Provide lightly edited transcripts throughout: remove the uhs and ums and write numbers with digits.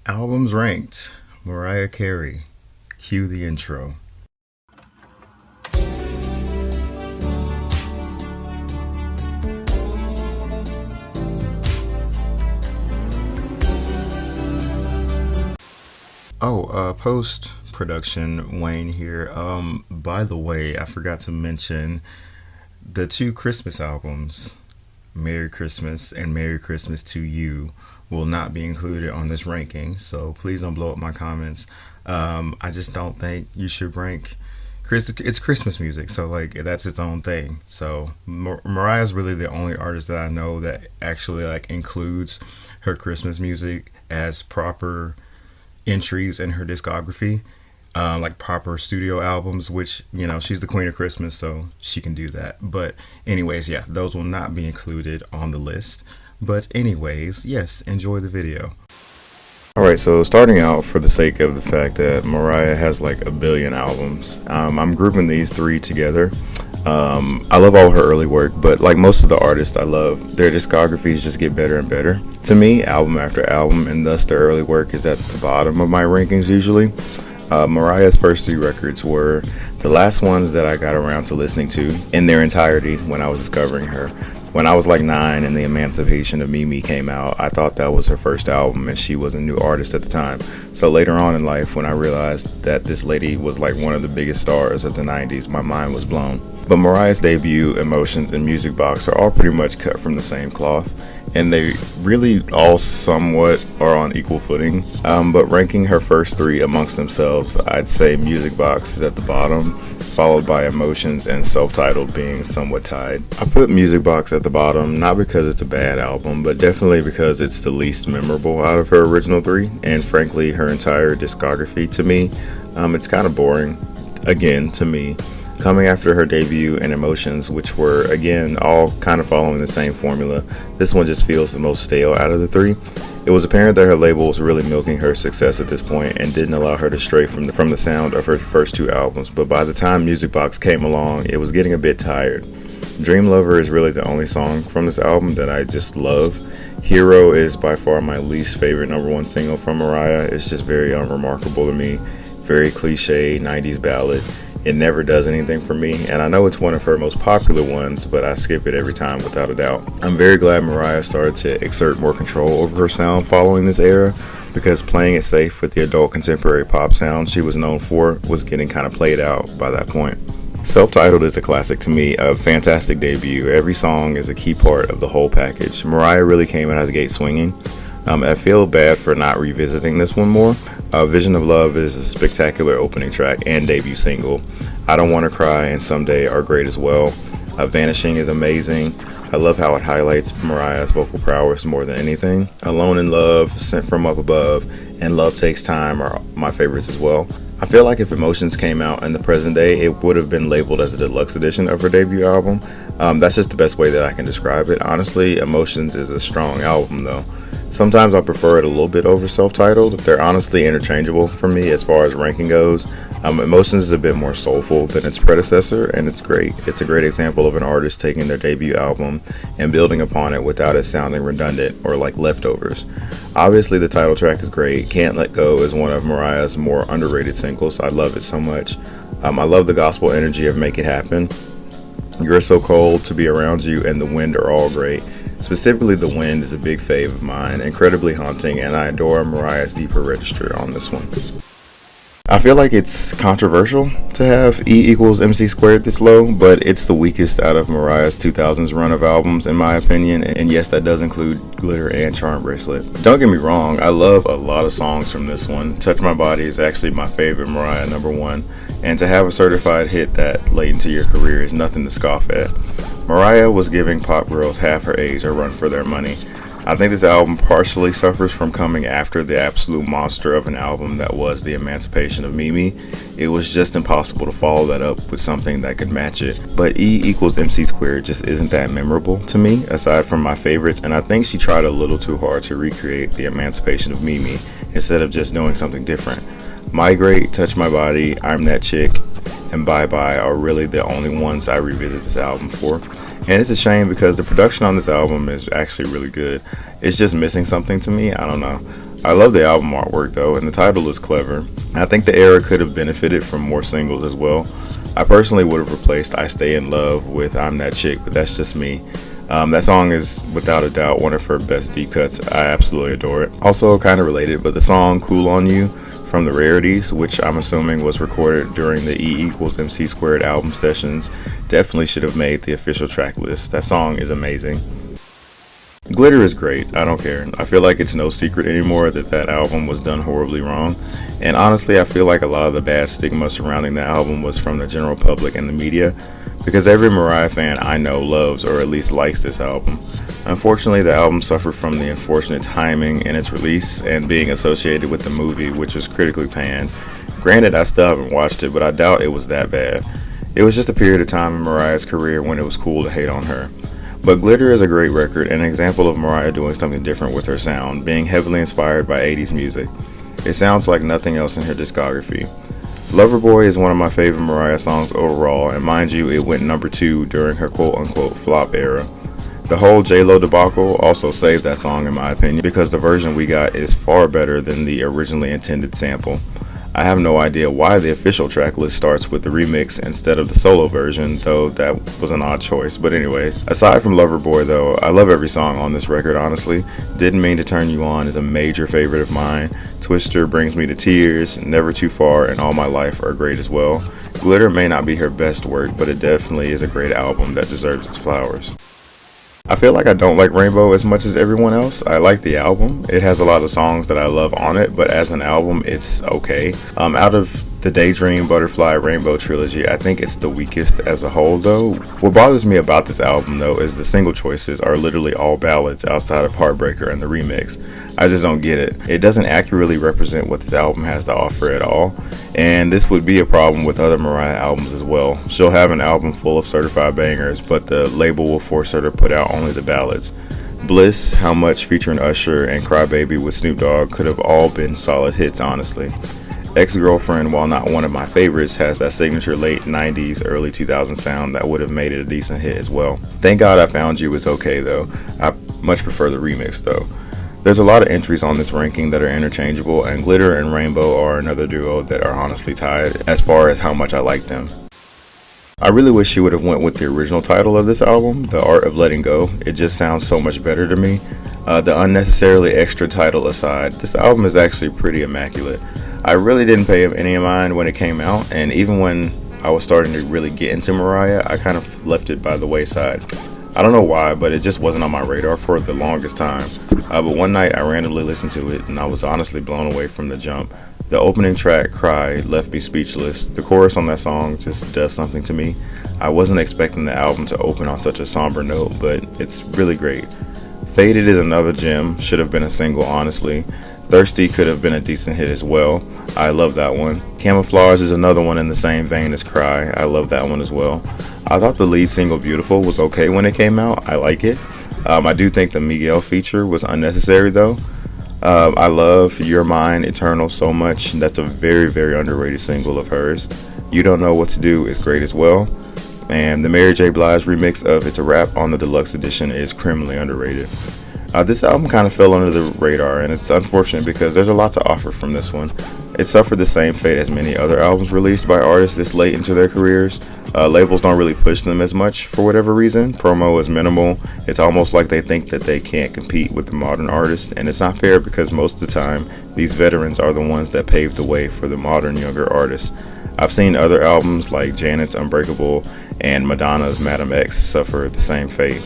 Albums ranked. Mariah Carey. Cue the intro. Post production, Wayne here. By the way, I forgot to mention the two Christmas albums, Merry Christmas and Merry Christmas to You, will not be included on this ranking. So please don't blow up my comments. I just don't think you should rank. It's Christmas music, so like that's its own thing. So Mariah's really the only artist that I know that actually like includes her Christmas music as proper entries in her discography, like proper studio albums, which, you know, she's the queen of Christmas, so she can do that. But anyways, yeah, those will not be included on the list. But anyways, yes, enjoy the video. Alright, so starting out, for the sake of the fact that Mariah has like a billion albums, I'm grouping these three together. I love all her early work, but like most of the artists I love, their discographies just get better and better. To me, album after album, and thus their early work is at the bottom of my rankings usually. Mariah's first three records were the last ones that I got around to listening to in their entirety when I was discovering her. When I was like 9 and The Emancipation of Mimi came out, I thought that was her first album and she was a new artist at the time. So later on in life, when I realized that this lady was like one of the biggest stars of the 90s, my mind was blown. But Mariah's debut, Emotions, and Music Box are all pretty much cut from the same cloth, and they really all somewhat are on equal footing. But ranking her first three amongst themselves, I'd say Music Box is at the bottom, followed by Emotions and Self-Titled being somewhat tied. I put Music Box at the bottom, not because it's a bad album, but definitely because it's the least memorable out of her original three, and frankly, her entire discography to me, it's kind of boring, again, to me. Coming after her debut and Emotions, which were, again, all kind of following the same formula, this one just feels the most stale out of the three. It was apparent that her label was really milking her success at this point and didn't allow her to stray from the sound of her first two albums, but by the time Music Box came along, it was getting a bit tired. Dream Lover is really the only song from this album that I just love. Hero is by far my least favorite #1 single from Mariah. It's just very unremarkable to me. Very cliche 90s ballad. It never does anything for me, and I know it's one of her most popular ones, but I skip it every time without a doubt. I'm very glad Mariah started to exert more control over her sound following this era, because playing it safe with the adult contemporary pop sound she was known for was getting kind of played out by that point. Self-Titled is a classic to me, a fantastic debut. Every song is a key part of the whole package. Mariah really came out of the gate swinging. I feel bad for not revisiting this one more. Vision of Love is a spectacular opening track and debut single. I Don't Want to Cry and Someday are great as well. Vanishing is amazing. I love how it highlights Mariah's vocal prowess more than anything. Alone in Love, Sent From Up Above, and Love Takes Time are my favorites as well. I feel like if Emotions came out in the present day, it would have been labeled as a deluxe edition of her debut album. That's just the best way that I can describe it. Honestly, Emotions is a strong album though. Sometimes I prefer it a little bit over Self-Titled. They're honestly interchangeable for me as far as ranking goes. Emotions is a bit more soulful than its predecessor, and it's great. It's a great example of an artist taking their debut album and building upon it without it sounding redundant or like leftovers. Obviously, the title track is great. Can't Let Go is one of Mariah's more underrated singles. I love it so much. I love the gospel energy of Make It Happen. You're So Cold, To Be Around You, and The Wind are all great. Specifically, The Wind is a big fave of mine, incredibly haunting, and I adore Mariah's deeper register on this one. I feel like it's controversial to have E equals MC squared this low, but it's the weakest out of Mariah's 2000s run of albums in my opinion, and yes, that does include Glitter and Charm Bracelet. Don't get me wrong, I love a lot of songs from this one. Touch My Body is actually my favorite Mariah #1, and to have a certified hit that late into your career is nothing to scoff at. Mariah was giving pop girls half her age a run for their money. I think this album partially suffers from coming after the absolute monster of an album that was The Emancipation of Mimi. It was just impossible to follow that up with something that could match it. But E equals MC squared just isn't that memorable to me, aside from my favorites, and I think she tried a little too hard to recreate The Emancipation of Mimi instead of just doing something different. Migrate, Touch My Body, I'm That Chick, and Bye Bye are really the only ones I revisit this album for. And it's a shame because the production on this album is actually really good. It's just missing something to me. I don't know. I love the album artwork though, and the title is clever. I think the era could have benefited from more singles as well. I personally would have replaced I Stay in Love with I'm That Chick, but that's just me. That song is without a doubt one of her best deep cuts. I absolutely adore it. Also, kind of related, but the song Cool on You from the Rarities, which I'm assuming was recorded during the E=MC² album sessions, definitely should have made the official track list. That song is amazing. Glitter is great. I don't care. I feel like it's no secret anymore that that album was done horribly wrong. And honestly, I feel like a lot of the bad stigma surrounding the album was from the general public and the media, because every Mariah fan I know loves or at least likes this album. Unfortunately, the album suffered from the unfortunate timing in its release and being associated with the movie, which was critically panned. Granted, I still haven't watched it, but I doubt it was that bad. It was just a period of time in Mariah's career when it was cool to hate on her. But Glitter is a great record and an example of Mariah doing something different with her sound, being heavily inspired by 80s music. It sounds like nothing else in her discography. Loverboy is one of my favorite Mariah songs overall, and mind you, it went number 2 during her quote-unquote flop era. The whole J-Lo debacle also saved that song in my opinion, because the version we got is far better than the originally intended sample. I have no idea why the official track list starts with the remix instead of the solo version, though that was an odd choice. But anyway, aside from Loverboy though, I love every song on this record honestly. Didn't Mean to Turn You On is a major favorite of mine. Twister brings me to tears, Never Too Far, and All My Life are great as well. Glitter may not be her best work, but it definitely is a great album that deserves its flowers. I feel like I don't like Rainbow as much as everyone else. I like the album. It has a lot of songs that I love on it, but as an album, it's okay. Out of the Daydream, Butterfly, Rainbow trilogy, I think it's the weakest as a whole though. What bothers me about this album though is the single choices are literally all ballads outside of Heartbreaker and the remix. I just don't get it. It doesn't accurately represent what this album has to offer at all, and this would be a problem with other Mariah albums as well. She'll have an album full of certified bangers, but the label will force her to put out only the ballads. Bliss, How Much featuring Usher, and Crybaby with Snoop Dogg could have all been solid hits honestly. Ex-Girlfriend, while not one of my favorites, has that signature late 90s, early 2000s sound that would have made it a decent hit as well. Thank God I Found You is okay though. I much prefer the remix though. There's a lot of entries on this ranking that are interchangeable, and Glitter and Rainbow are another duo that are honestly tied as far as how much I like them. I really wish she would have went with the original title of this album, The Art of Letting Go. It just sounds so much better to me. The unnecessarily extra title aside, this album is actually pretty immaculate. I really didn't pay any mind when it came out, and even when I was starting to really get into Mariah, I kind of left it by the wayside. I don't know why, but it just wasn't on my radar for the longest time. But one night I randomly listened to it, and I was honestly blown away from the jump. The opening track, Cry, left me speechless. The chorus on that song just does something to me. I wasn't expecting the album to open on such a somber note, but it's really great. Faded is another gem, should have been a single honestly. Thirsty could have been a decent hit as well. I love that one. Camouflage is another one in the same vein as Cry. I love that one as well. I thought the lead single Beautiful was okay when it came out. I like it. I do think the Miguel feature was unnecessary though. I love You're Mine, Eternal so much. That's a very, very underrated single of hers. You Don't Know What to Do is great as well. And the Mary J. Blige remix of It's a Wrap on the deluxe edition is criminally underrated. This album kind of fell under the radar, and it's unfortunate because there's a lot to offer from this one. It suffered the same fate as many other albums released by artists this late into their careers. Labels don't really push them as much for whatever reason. Promo is minimal. It's almost like they think that they can't compete with the modern artists, and it's not fair because most of the time, these veterans are the ones that paved the way for the modern younger artists. I've seen other albums like Janet's Unbreakable and Madonna's Madam X suffer the same fate.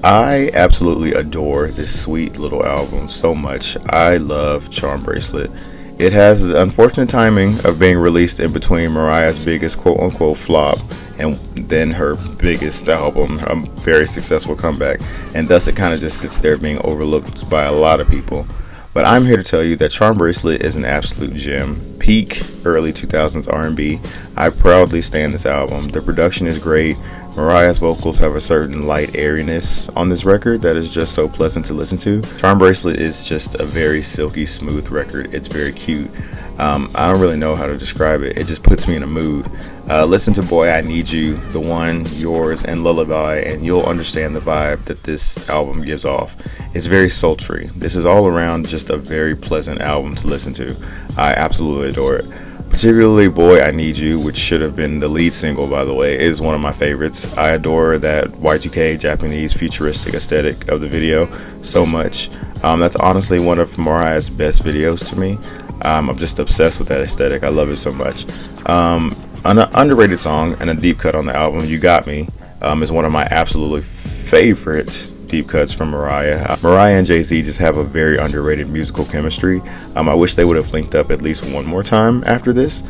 I absolutely adore this sweet little album so much. I love Charm Bracelet. It has the unfortunate timing of being released in between Mariah's biggest quote-unquote flop and then her biggest album, a very successful comeback, and thus it kind of just sits there being overlooked by a lot of people. But I'm here to tell you that Charm Bracelet is an absolute gem. Peak early 2000s R&B. I proudly stand this album. The production is great. Mariah's vocals have a certain light airiness on this record that is just so pleasant to listen to. Charm Bracelet is just a very silky smooth record. It's very cute. I don't really know how to describe it. It just puts me in a mood. Listen to Boy I Need You, The One, Yours, and Lullaby, and you'll understand the vibe that this album gives off. It's very sultry. This is all around just a very pleasant album to listen to. I absolutely adore it. Particularly Boy I Need You, which should have been the lead single, by the way, is one of my favorites. I adore that Y2K Japanese futuristic aesthetic of the video so much. That's honestly one of Mariah's best videos to me. I'm just obsessed with that aesthetic. I love it so much. An underrated song and a deep cut on the album, You Got Me, is one of my absolutely favorite deep cuts from Mariah. Mariah and Jay-Z just have a very underrated musical chemistry. I wish they would have linked up at least one more time after this.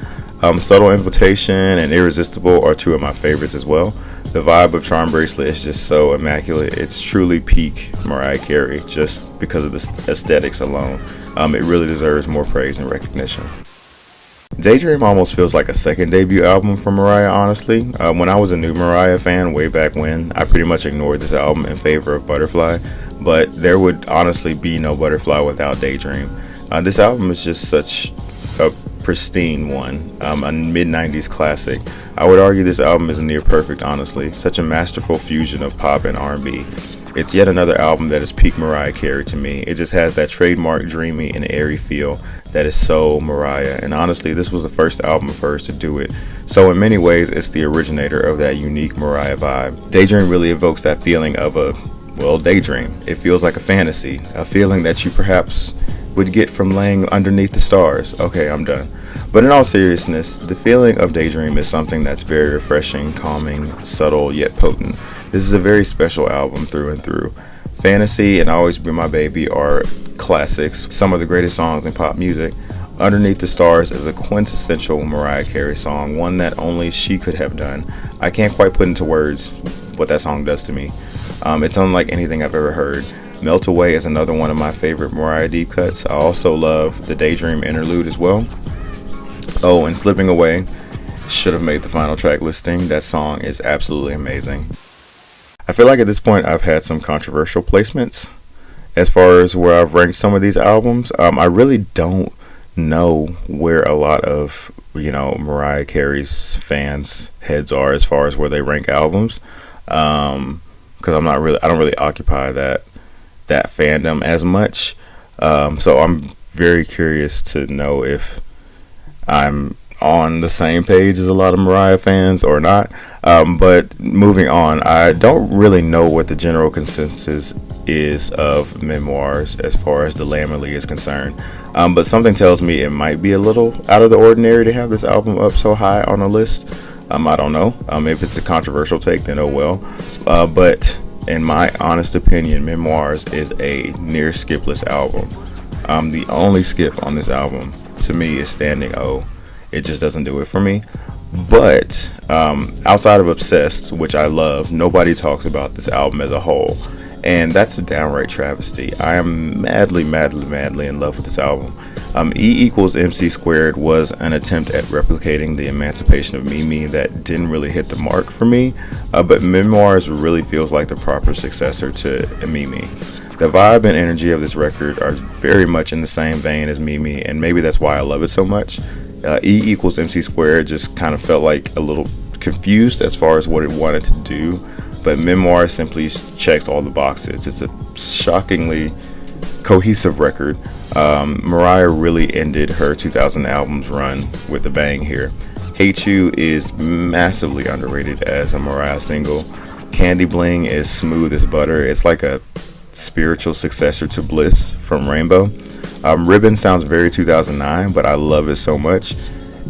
Subtle Invitation and Irresistible are two of my favorites as well. The vibe of Charm Bracelet is just so immaculate. It's truly peak Mariah Carey just because of the aesthetics alone. It really deserves more praise and recognition. Daydream almost feels like a second debut album for Mariah, honestly. When I was a new Mariah fan way back when, I pretty much ignored this album in favor of Butterfly, but there would honestly be no Butterfly without Daydream. This album is just such a pristine one, a mid-90s classic. I would argue this album is near perfect, honestly. Such a masterful fusion of pop and R&B. It's yet another album that is peak Mariah Carey to me. It just has that trademark dreamy and airy feel that is so Mariah. And honestly, this was the first album of hers to do it. So in many ways, it's the originator of that unique Mariah vibe. Daydream really evokes that feeling of a, well, daydream. It feels like a fantasy, a feeling that you perhaps would get from laying underneath the stars. Okay, I'm done. But in all seriousness, the feeling of Daydream is something that's very refreshing, calming, subtle, yet potent. This is a very special album through and through. Fantasy and Always Be My Baby are classics, some of the greatest songs in pop music. Underneath the Stars is a quintessential Mariah Carey song, one that only she could have done. I can't quite put into words what that song does to me. It's unlike anything I've ever heard. Melt Away is another one of my favorite Mariah deep cuts. I also love the Daydream interlude as well. Oh, and Slipping Away should have made the final track listing. That song is absolutely amazing. I feel like at this point I've had some controversial placements as far as where I've ranked some of these albums. I really don't know where a lot of, Mariah Carey's fans' heads are as far as where they rank albums. Because I don't really occupy that fandom as much. So I'm very curious to know if I'm on the same page as a lot of Mariah fans or not. But moving on, I don't really know what the general consensus is of Memoirs as far as the Lamely is concerned. But something tells me it might be a little out of the ordinary to have this album up so high on a list. I don't know. If it's a controversial take, then oh well. But in my honest opinion, Memoirs is a near skipless album. The only skip on this album to me is Standing O. It just doesn't do it for me. But outside of Obsessed, which I love, nobody talks about this album as a whole. And that's a downright travesty. I am madly in love with this album. E equals MC squared was an attempt at replicating the Emancipation of Mimi that didn't really hit the mark for me. But Memoirs really feels like the proper successor to Mimi. The vibe and energy of this record are very much in the same vein as Mimi, and maybe that's why I love it so much. E equals MC squared just kind of felt like a little confused as far as what it wanted to do, but Memoir simply checks all the boxes. It's a shockingly cohesive record. Mariah really ended her 2000 albums run with a bang here. Hate You is massively underrated as a Mariah single. Candy Bling is smooth as butter. It's like a spiritual successor to Bliss from Rainbow. Ribbon sounds very 2009, but I love it so much.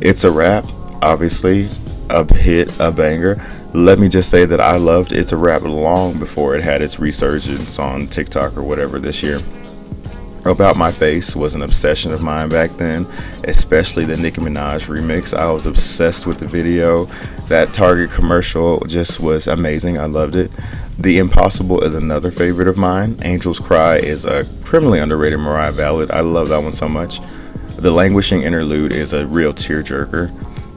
It's a Rap, obviously, a hit, a banger. Let me just say that I loved It's a Rap long before it had its resurgence on TikTok or whatever this year. About My Face was an obsession of mine back then, especially the Nicki Minaj remix. I was obsessed with the video. That Target commercial just was amazing. I loved it. The Impossible is another favorite of mine. Angels Cry is a criminally underrated Mariah ballad. I love that one so much. The Languishing interlude is a real tearjerker.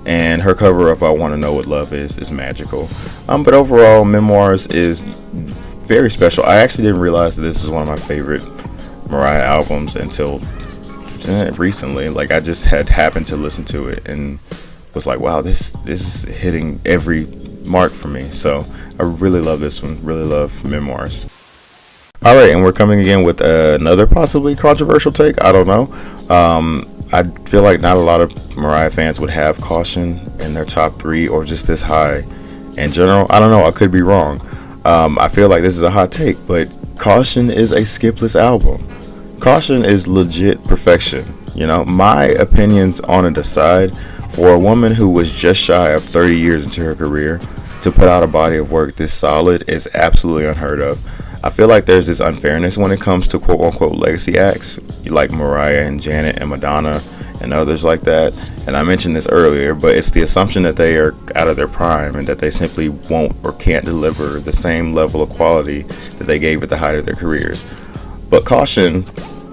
and her cover of I Want to Know What Love Is magical. But overall, Memoirs is very special. I actually didn't realize that this was one of my favorite Mariah albums until recently. Like, I just had happened to listen to it and was like, wow, this is hitting every mark for me. So I really love this one. Really love Memoirs. All right, and we're coming again with another possibly controversial take. I don't know. I feel like not a lot of Mariah fans would have Caution in their top 3 or just this high in general. I don't know. I could be wrong. I feel like this is a hot take, but Caution is a skipless album. Caution is legit perfection. You know, my opinions on it aside, for a woman who was just shy of 30 years into her career to put out a body of work this solid is absolutely unheard of. I feel like there's this unfairness when it comes to quote-unquote legacy acts, like Mariah and Janet and Madonna and others like that. And I mentioned this earlier, but it's the assumption that they are out of their prime and that they simply won't or can't deliver the same level of quality that they gave at the height of their careers. But Caution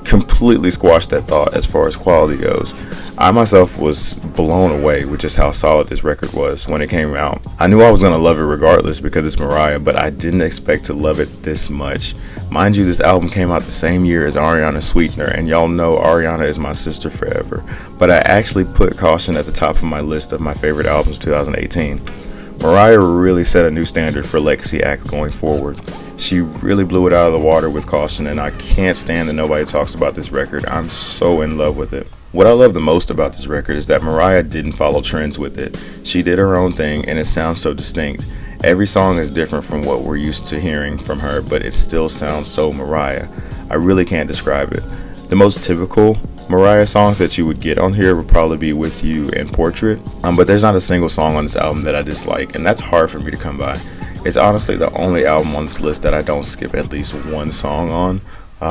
completely squashed that thought as far as quality goes. I myself was blown away with just how solid this record was when it came out. I knew I was going to love it regardless because it's Mariah, but I didn't expect to love it this much. Mind you, this album came out the same year as Ariana's Sweetener, and y'all know Ariana is my sister forever. But I actually put Caution at the top of my list of my favorite albums of 2018. Mariah really set a new standard for legacy acts going forward. She really blew it out of the water with Caution, and I can't stand that nobody talks about this record. I'm so in love with it. What I love the most about this record is that Mariah didn't follow trends with it. She did her own thing, and it sounds so distinct. Every song is different from what we're used to hearing from her, but it still sounds so Mariah. I really can't describe it. The most typical Mariah songs that you would get on here would probably be With You and Portrait, but there's not a single song on this album that I dislike, and that's hard for me to come by. It's honestly the only album on this list that I don't skip at least one song on.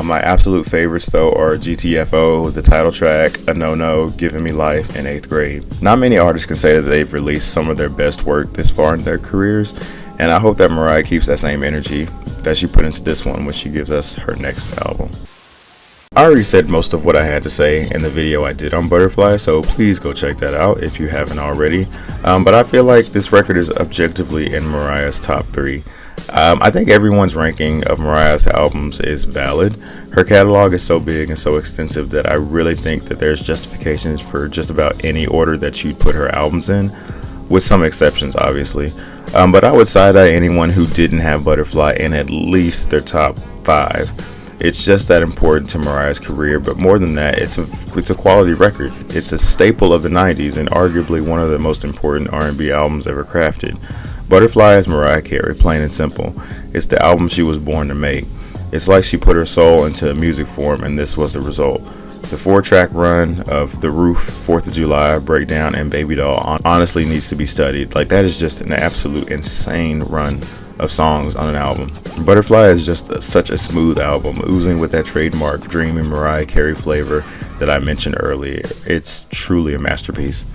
My absolute favorites, though, are GTFO, the title track, A No No, Giving Me Life, and 8th Grade. Not many artists can say that they've released some of their best work this far in their careers, and I hope that Mariah keeps that same energy that she put into this one when she gives us her next album. I already said most of what I had to say in the video I did on Butterfly, so please go check that out if you haven't already. But I feel like this record is objectively in Mariah's top 3. I think everyone's ranking of Mariah's albums is valid. Her catalog is so big and so extensive that I really think that there's justifications for just about any order that you'd put her albums in, with some exceptions, obviously. But I would side-eye anyone who didn't have Butterfly in at least their top 5. It's just that important to Mariah's career, but more than that, it's a quality record. It's a staple of the 90s and arguably one of the most important R&B albums ever crafted. Butterfly is Mariah Carey, plain and simple. It's the album she was born to make. It's like she put her soul into a music form, and this was the result. The 4-track run of The Roof, 4th of July, Breakdown, and Baby Doll honestly needs to be studied. Like, that is just an absolute insane run of songs on an album. Butterfly is just such a smooth album, oozing with that trademark dreamy Mariah Carey flavor that I mentioned earlier. It's truly a masterpiece.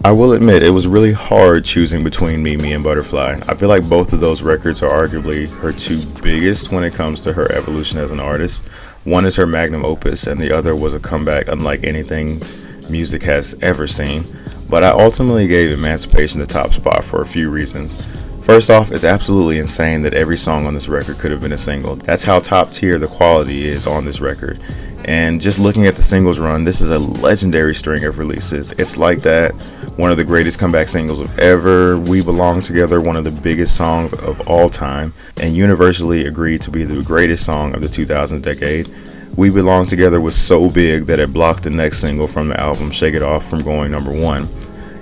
I will admit, it was really hard choosing between Mimi and Butterfly. I feel like both of those records are arguably her 2 biggest when it comes to her evolution as an artist. One is her magnum opus, and the other was a comeback unlike anything music has ever seen. But I ultimately gave Emancipation the top spot for a few reasons. First off, it's absolutely insane that every song on this record could have been a single. That's how top tier the quality is on this record. And just looking at the singles run, this is a legendary string of releases. It's like that, one of the greatest comeback singles of ever, We Belong Together, one of the biggest songs of all time, and universally agreed to be the greatest song of the 2000s decade. We Belong Together was so big that it blocked the next single from the album, Shake It Off, from going number 1.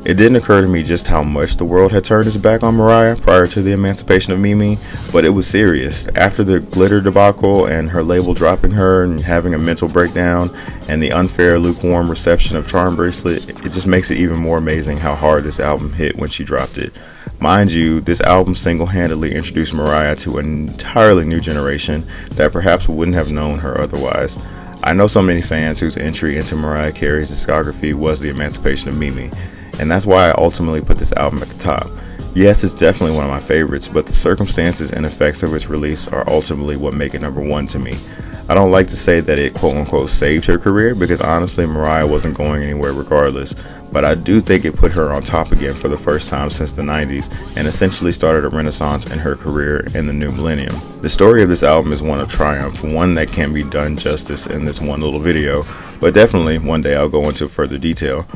It didn't occur to me just how much the world had turned its back on Mariah prior to the emancipation of Mimi, but it was serious. After the glitter debacle and her label dropping her and having a mental breakdown and the unfair lukewarm reception of Charm Bracelet, it just makes it even more amazing how hard this album hit when she dropped it. Mind you, this album single-handedly introduced Mariah to an entirely new generation that perhaps wouldn't have known her otherwise. I know so many fans whose entry into Mariah Carey's discography was the emancipation of Mimi, and that's why I ultimately put this album at the top. Yes, it's definitely one of my favorites, but the circumstances and effects of its release are ultimately what make it number 1 to me. I don't like to say that it quote unquote saved her career, because honestly Mariah wasn't going anywhere regardless, but I do think it put her on top again for the first time since the 90s and essentially started a renaissance in her career in the new millennium. The story of this album is one of triumph, one that can't be done justice in this one little video, but definitely one day I'll go into further detail.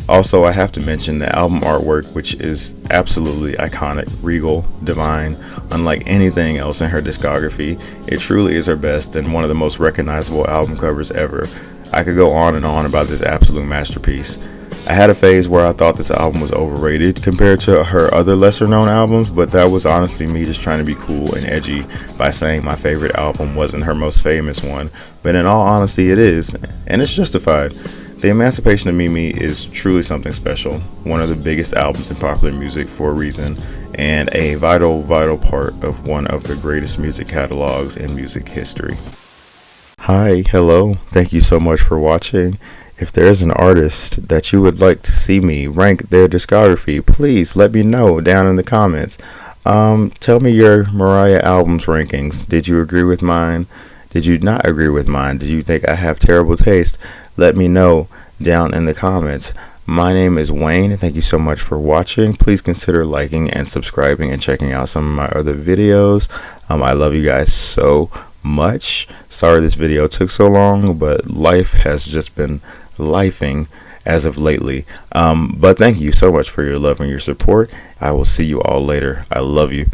Also, I have to mention the album artwork, which is absolutely iconic, regal, divine, unlike anything else in her discography. It truly is her best and one of the most recognizable album covers ever. I could go on and on about this absolute masterpiece. I had a phase where I thought this album was overrated compared to her other lesser known albums, but that was honestly me just trying to be cool and edgy by saying my favorite album wasn't her most famous one, but in all honesty it is, and it's justified. The Emancipation of Mimi is truly something special, one of the biggest albums in popular music for a reason, and a vital part of one of the greatest music catalogs in music history. Hi, hello, thank you so much for watching. If there's an artist that you would like to see me rank their discography, please let me know down in the comments. Tell me your Mariah albums rankings. Did you agree with mine? Did you not agree with mine? Did you think I have terrible taste? Let me know down in the comments. My name is Wayne. Thank you so much for watching. Please consider liking and subscribing and checking out some of my other videos. I love you guys so much. Sorry this video took so long, but life has just been lifing as of lately. But thank you so much for your love and your support. I will see you all later. I love you.